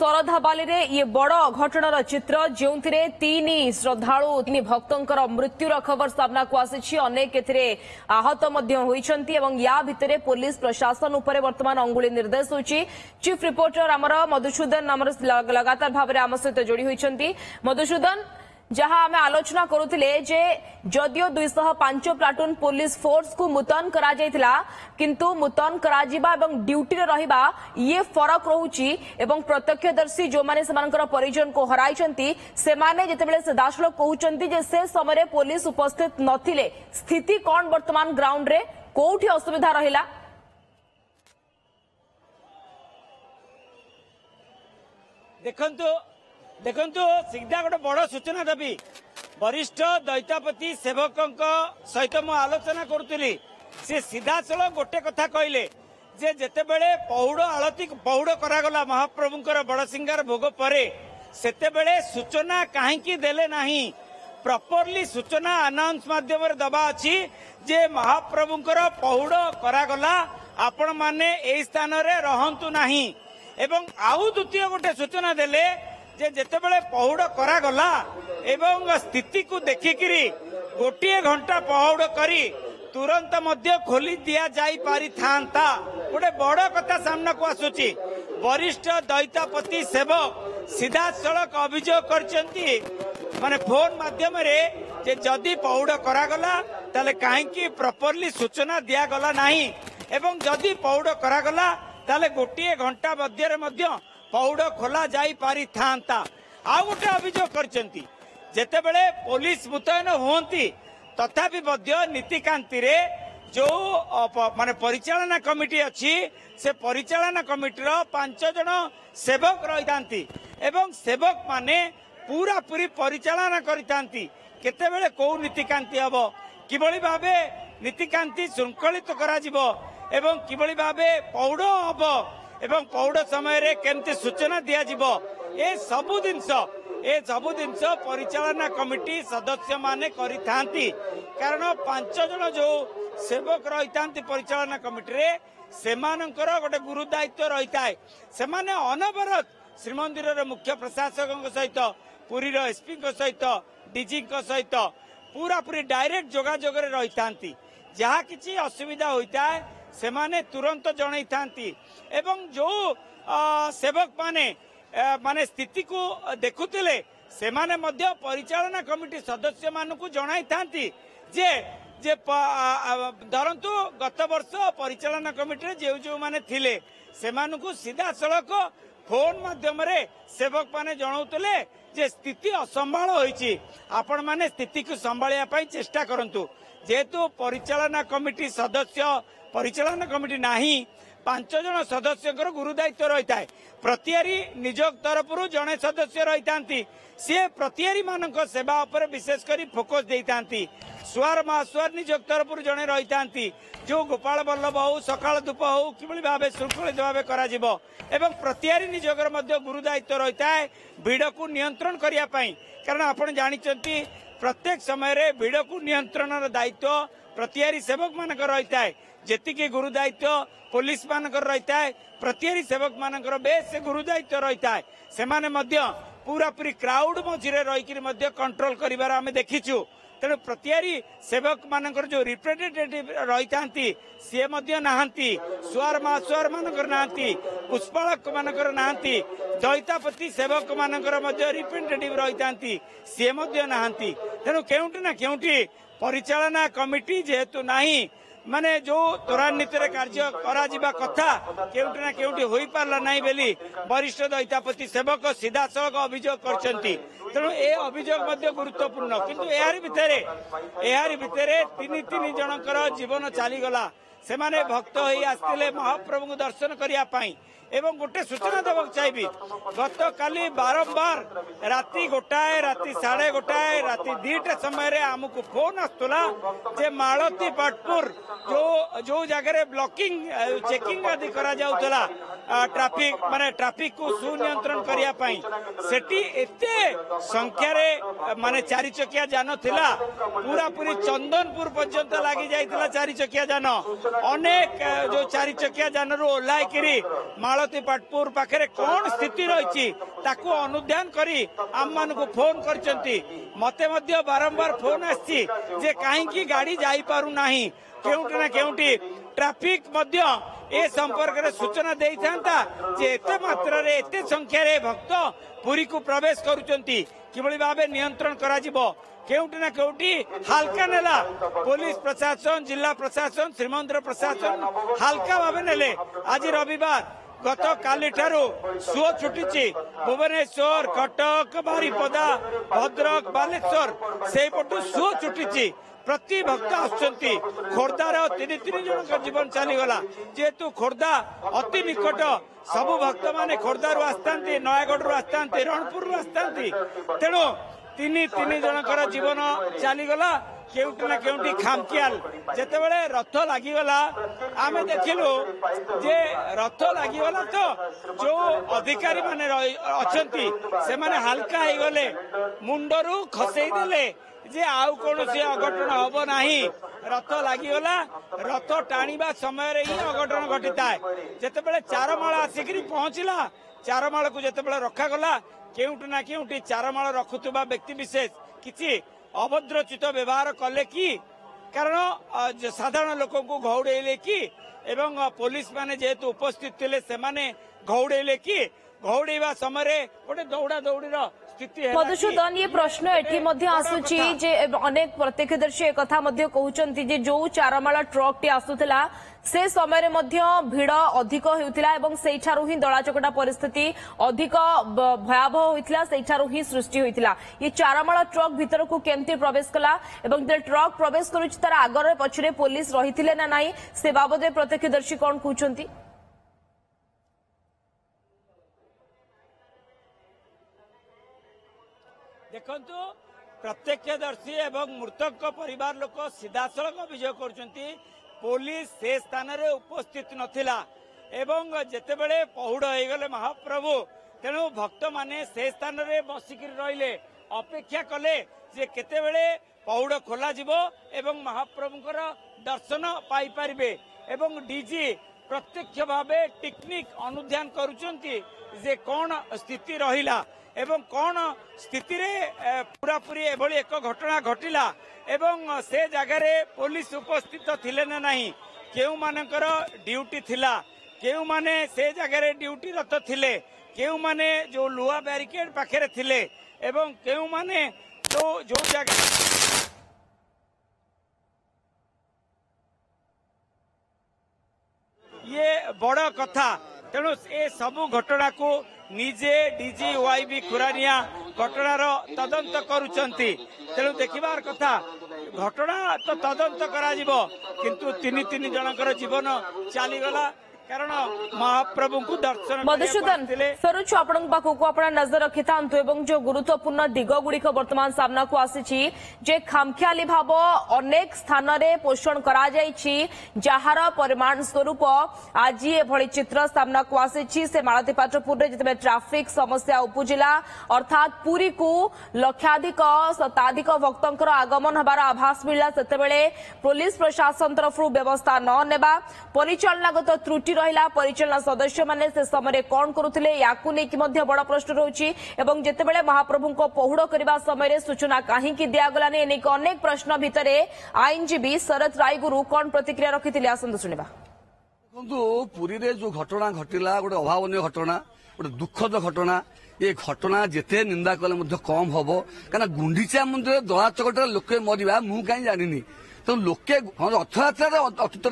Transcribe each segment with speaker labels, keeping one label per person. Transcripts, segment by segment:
Speaker 1: सरधाबाली रे ये बड़ घटनार चित्र जो तीन श्रद्धालु तीन भक्तों मृत्युर खबर सामना को आसी अनेक आहत या भितर पुलिस प्रशासन उपर वर्तमान अंगुली निर्देश होची। चीफ रिपोर्टर आमर मधुसूदन लगातार भाव आम सहित जोड़ी होती। मधुसूदन, जहां आम आलोचना करुले जे जदियो 205 प्लाटून पुलिस फोर्स को मुतयन करा जायतिला किंतु मुतयन करा जिबा एवं ड्यूटी रे रहिबा ये फरक रहुची एवं प्रत्यक्षदर्शी जो माने समानकर परिजन को हराइचंती से माने जेतेबेले से दासलो कहउचंती जे से समय पुलिस उपस्थित नथिले। स्थिति कोन वर्तमान ग्राउंड रे कोठी असुविधा रहिला?
Speaker 2: देखंतु सीधा गोटे बड़ सूचना देवी। वरिष्ठ दैतापति सेवक सहित मु आलोचना करुली। सी सीधा चल गोटे कथा कहले जे जेतेबेले पहुड़ आलती पहुड़ करागला महाप्रभुंकर बड़सिंगार भोग परे सेतेबेले सूचना काहेकि देले नाही। प्रॉपरली सूचना अनाउंस माध्यम दबा अछि जे महाप्रभुंकर पहुड़ करागला आपण माने एई स्थान रे रहंतु नाही। एवं आउ द्वितीय गोटे सूचना देले जे जेतेबेले पहुड़ करागला एवं स्थिति को देखिकिरी गोटे घंटा पहुड़ करी तुरंत मध्य खोली दिया जाई पारि थांता। गोटे बड़ कथा सामना को आसुची। वरिष्ठ दैतापति सेवक सीधा सड़क अभियोग करचंती माने फोन माध्यम रे जे जदी पहुड़ करागला ताले काहेकि प्रॉपरली सूचना दिया गला नाही एवं जदी पहुड़ करागला ताले गोटे घंटा मध्य पहुड़ खोला जाई पारि थांता। आ गोटे अभियोग करचंती जेतेबेले पुलिस मुतयन होंती तथापि मध्य नीतिकांति रे जो माने परिचालना कमिटी अच्छी से परिचालना कमिटी 5 जन सेवक रही एवं सेवक माने पूरा पूरी परिचालना करितांती। केतेबेले को नीतिकांति हबो किबळी भाबे नीतिकांति शृंखलित करा जिवो एवं किबळी भाबे पौड़ हबो एवं पौड़ समय रे केमती सूचना दिया जिवो ए सबु जिनस परिचालना कमिटी सदस्य माने करिथांती। कारण 5 जन जो सेवक रही परिचालना कमिटी रे सेमानंकर गोटे गुरु दायित्व रही थाए। सेमाने अनवरत श्रीमंदिर रे मुख्य प्रशासक सहित पुरी एसपी सहित डीजी सहित पूरा पूरी डायरेक्ट जोगाजोग रही थांती। जहाँ किसी असुविधा होता है सेमाने तुरंत जनई थांती एवं जो सेवक माने स्थिति को देखुतिले सेमाने मध्य परिचालना कमिटी सदस्य मानकु जणाई थांती जे जे धरंतु गत वर्ष परिचालना कमिटी रे जो माने थिले सेमानकु सीधा सड़क फोन माध्यम रे सेवक माने जणाउतले जे स्थिति असंभाळ होईची आपण माने स्थिति को संभाळिया पई चेष्टा करंतु। जेहेतु परिचालना कमिटी सदस्य परिचालना कमिटी नाही 5 जन सदस्य गुरु दायित्व रही थाए। प्रतियारी निजोग तरफ जड़े सदस्य रही थांती सी प्रतियारी मान सेवा उपर विशेष करी फोकस दे थांती। सुआर महासुआर निजोग तरफ जड़े रही थांती जो गोपाल बल्लभ हो सकाल धूप हो किभली भाव श्रृंखलित भाव करा जिवो एवं प्रतियारी निजोगर मध्य गुरु दायित्व रही थाए भिड़ को नियंत्रण करिया पई। कारण आपण जानिचंती प्रत्येक समय रे भिड़ को नियंत्रण दायित्व प्रतियारी सेवक मानक रही थाए। जेतिकी गुरु दायित्व पुलिस मानकर रही थाए प्रतियारी सेवक मानकर बेस गुरु दायित्व रही थाए। सेमाने मध्य पूरा पूरी क्राउड मझिरे रही मध्य कंट्रोल करिवार आमे देखिछु। तेणु प्रतियारी सेवक मानकर जो रिप्रेजेंटेटिव रही थांती सी मध्य नाहांती सुआर महासुआर मानकर नाहांती पुष्पालक मानकर नाहांती दैतापति सेवक मानकर मध्य रिप्रेजेंटेटिव रही थांती सी मध्य नाहांती। तेणु केउंटी ना केउंटी परिचालना कमिटी जेहेतु नाही माने जो त्वरान्वित कार्य करा जिबा कथा केउंटी ना केउंटी होई पारला नाही बेली वरिष्ठ दैतापति सेवक सीधा सड़क अभियोग करचंती। तेणु ए अभियोग मध्य गुरुत्वपूर्ण किंतु एहारी भितरे तीन जनकर जीवन चलीगला। सेमाने भक्त होई आस्तिले महाप्रभु को दर्शन करिया पाई एवं गोटे सूचना देवाक चाहिए गत काली बारंबार राति 1टाए राति 1:30 राति 2टा समय रे आमको फोन आसुला जे मालती पाटपुर जो जगह ब्लॉकिंग चेकिंग आदि करा जाउतला ट्रैफिक माने ट्रैफिक को सुनियंत्रण करिया पाई सेठी एते संख्या रे माने 4 चकिया जान थिला पूरा पूरी चंदनपुर पर्यंत लागी जाइतिला 4 चकिया जान अनेक जो चारि चकिया जान ओह्लैकि मालती पाटपुर पाखे कौन स्थिति रही अनुध्यान करी आम मान फोन करछंती मते मध्य बारंबार फोन आसी जे कहीं गाड़ी जाई पारु नाही केउटी ना केउटी ट्रैफिक मध्य ए संपर्क रे सूचना देई थांता जे एते मात्रा रे एते संख्या रे भक्त पुरी को प्रवेश करूचंती किबळी भाबे नियंत्रण करा जिवो केउटी ना केउटी हल्का नेला पुलिस प्रशासन जिला प्रशासन श्रीमंदिर प्रशासन हल्का भाबे नेले आज रविवार गत काली ठारू सुओ छुटी भुवनेश्वर कटक बारिपदा भद्रक बालेश्वर से पटू सुओ छुटी प्रति भक्त आसुचंती खोर्धार तीन जन जीवन चलीगला जेहेतु खोर्धा अति निकट सबु भक्त माने खोर्धारू आसतांती नयागढ़ आसतांती रणपुर आसतांती तेणु तीन जनकर जीवन चलीगला केउटी ना केउटी खामखियाल जेतेबेले रथ लागिगला आमे देखिलु जे रथ लागिगला तो जो अधिकारी माने अछंती से माने हल्का हो गले मुंडरू खसई देले जे आउ कोनोसी अघटन हबो नाही रथ लागिगला रथ टाणीबा समय रे ही अघटन घटिता है जेतेबेले चारमाळ आसिकरी पहुंचला चारमाळ को जेतेबेले रखा गला केउटी ना केउटी चारमाळ रखुतबा व्यक्ति विशेष किछि अभद्रचित व्यवहार कले कि कारण साधारण लोक को घौड़े कि एवं पुलिस माने जेहेतु उपस्थित थे से घौड़े कि घौड़ा समय गोटे दौड़ा दौड़ी
Speaker 1: मधुसूदन ये प्रश्न एटी आसुची जे अनेक प्रत्यक्षदर्शी एक कथा कहउचंती जे जो चारमाला ट्रक टी आसुतला से समय भिड़ अधिक होउतिला एवं सेठारु ही दलाचकटा परिस्थिति अधिक भयावह होइतिला सेठारु ही सृष्टि होइतिला ये चारमाला ट्रक भीतर को केमती प्रवेश कला एवं जे ट्रक प्रवेश करूची तार आगर पछरे पुलिस रहिथिले ना नाही से बाबदे प्रत्यक्षदर्शी कोन कहउचंती
Speaker 2: देखंतु प्रत्यक्षदर्शी एवं मृतक परिवार लोक सीधासलख अभियोग करछंती पुलिस से स्थान रे उपस्थित नथिला एवं जेतेबेले पहुड़ हो गले महाप्रभु तेणु भक्त माने से स्थान रे बसिक रहिले अपेक्षा कले जे केतेबेले पहुड़ खोला जिवो एवं महाप्रभुकर दर्शन पाई पारिबे एवं डीजी प्रत्यक्ष भावे टेक्निक अनुध्यान करूचंती जे कौन स्थिति रहिला एवं कौन स्थिति रे पूरा पूरी एभली एक घटना घटिला एवं से जगह पुलिस उपस्थित थिले ना नहीं केउ मानकर ड्यूटी थिला केउ माने से जगह ड्यूटी रत थिले केउ माने जो लुहा बैरिकेड पाखे थिले एवं केउ माने जो जगह ये बड़ कथा तेणु ए सबु घटना को निजे डीजी वाईबी खुरानिया घटनार तदंत करुचंती तेणु देखिबार कथा घटना तो तदंत करा जिवो किंतु तीन जनकर जीवन चलीगला कारण महाप्रभु को दर्शन
Speaker 1: मधुसूदन फेरुछु आपन पाखु आपण नजर रखि थांतु एवं जो गुरुत्वपूर्ण दिग गुड़िक वर्तमान सामना को आसी जे खामखियाली भाव अनेक स्थान रे पोषण करा जायछि जहार परिमाण स्वरूप आज एभली चित्र सामना को आसी से मालती पाटपुर रे जतबे ट्रैफिक समस्या उपजिला अर्थात पुरी को लक्षाधिक शताधिक भक्तंकर आगमन हबार आभास मिलला सेतेबेले पुलिस प्रशासन तरफ व्यवस्था न नेबा परिचालनागत त्रुटि रहिला परिचालन सदस्य माने से समय कौन करुथिले याकु नेकी मध्य बड़ प्रश्न रहउछि एवं जेतेबेले महाप्रभु को पहुड़ करबा समय सूचना काहे कि दिया गलानी एनेक अनेक प्रश्न भितरे आईनजीबी शरद रायगुरु कौन प्रतिक्रिया रखिथिले आसंद सुनिबा
Speaker 3: देखो पुरी रे जो घटना घटिला गोटे अभावनीय घटना गोटे दुखद घटना ये घटना जेते निंदा कले मध्य कम हबो काना गुंडीचा मंदिर दला चकटा लोके मरिबा मु काई जानिनी तो लोके रथयात्रा अतीत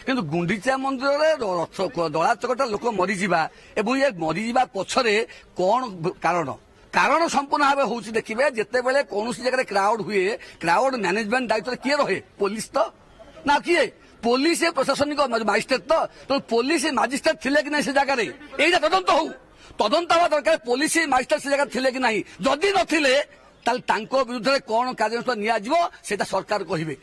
Speaker 3: किंतु गुंडीचा मंदिर दला चकटा लोक मरीजा एवं ये मरीजा पछरे कौन कारण संपूर्ण भाव हूँ देखिए जिते बेले कौन जगह क्राउड हुए क्राउड मैनेजमेंट दायित्व किए रहे पुलिस तो ना किए पुलिस प्रशासनिक मजिस्ट्रेट तो पुलिस मजिस्ट्रेट थिले कि नहीं से जगह यही तदंत हो तदंत हवा दरकार पुलिस मजिस्ट्रेट से जगह थिले कि नहीं जदि नथिले ताल तांको विरुद्ध कौन कार्यानुष्ठान निया सरकार कहिबे।